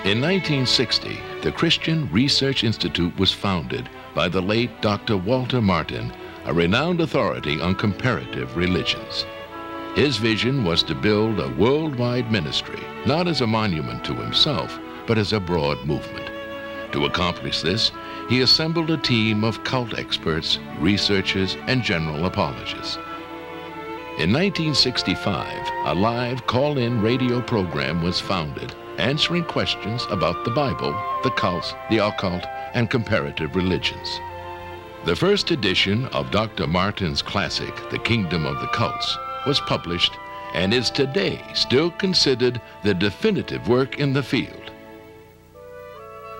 In 1960, the Christian Research Institute was founded by the late Dr. Walter Martin, a renowned authority on comparative religions. His vision was to build a worldwide ministry, not as a monument to himself, but as a broad movement. To accomplish this, he assembled a team of cult experts, researchers, and general apologists. In 1965, a live call-in radio program was founded, answering questions about the Bible, the cults, the occult, and comparative religions. The first edition of Dr. Martin's classic, The Kingdom of the Cults, was published and is today still considered the definitive work in the field.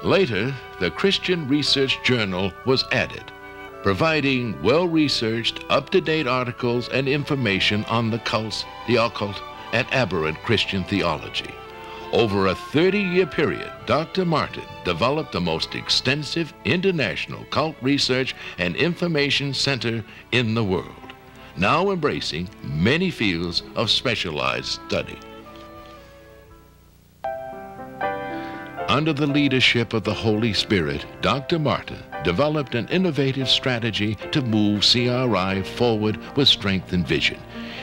Later, the Christian Research Journal was added, providing well-researched, up-to-date articles and information on the cults, the occult, and aberrant Christian theology. Over a 30-year period, Dr. Martin developed the most extensive international cult research and information center in the world, now embracing many fields of specialized study. Under the leadership of the Holy Spirit, Dr. Martin developed an innovative strategy to move CRI forward with strength and vision.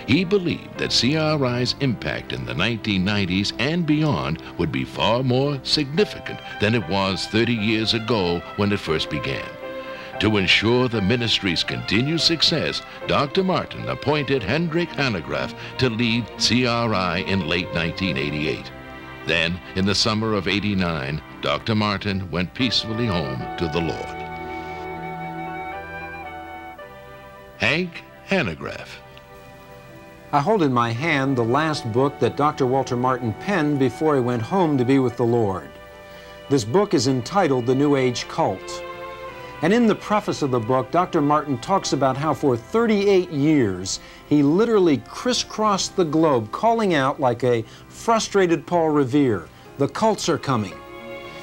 He believed that CRI's impact in the 1990s and beyond would be far more significant than it was 30 years ago when it first began. To ensure the ministry's continued success, Dr. Martin appointed Hendrik Hanegraaff to lead CRI in late 1988. Then, in the summer of '89, Dr. Martin went peacefully home to the Lord. Hank Hanegraaff. I hold in my hand the last book that Dr. Walter Martin penned before he went home to be with the Lord. This book is entitled The New Age Cult. And in the preface of the book, Dr. Martin talks about how for 38 years he literally crisscrossed the globe, calling out like a frustrated Paul Revere, "The cults are coming."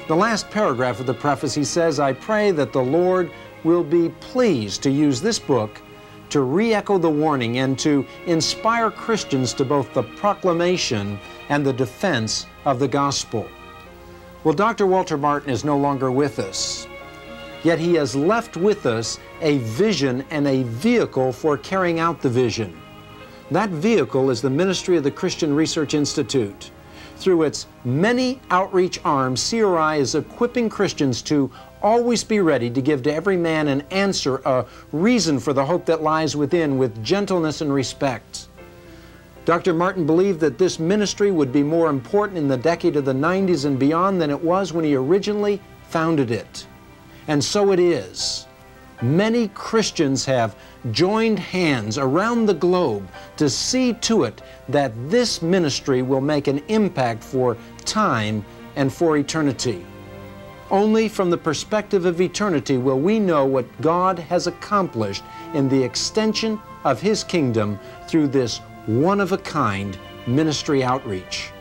The last paragraph of the preface, he says, "I pray that the Lord will be pleased to use this book to re-echo the warning and to inspire Christians to both the proclamation and the defense of the gospel." Well, Dr. Walter Martin is no longer with us, yet he has left with us a vision and a vehicle for carrying out the vision. That vehicle is the ministry of the Christian Research Institute. Through its many outreach arms, CRI is equipping Christians to always be ready to give to every man an answer, a reason for the hope that lies within, with gentleness and respect. Dr. Martin believed that this ministry would be more important in the decade of the 90s and beyond than it was when he originally founded it. And so it is. Many Christians have joined hands around the globe to see to it that this ministry will make an impact for time and for eternity. Only from the perspective of eternity will we know what God has accomplished in the extension of His kingdom through this one-of-a-kind ministry outreach.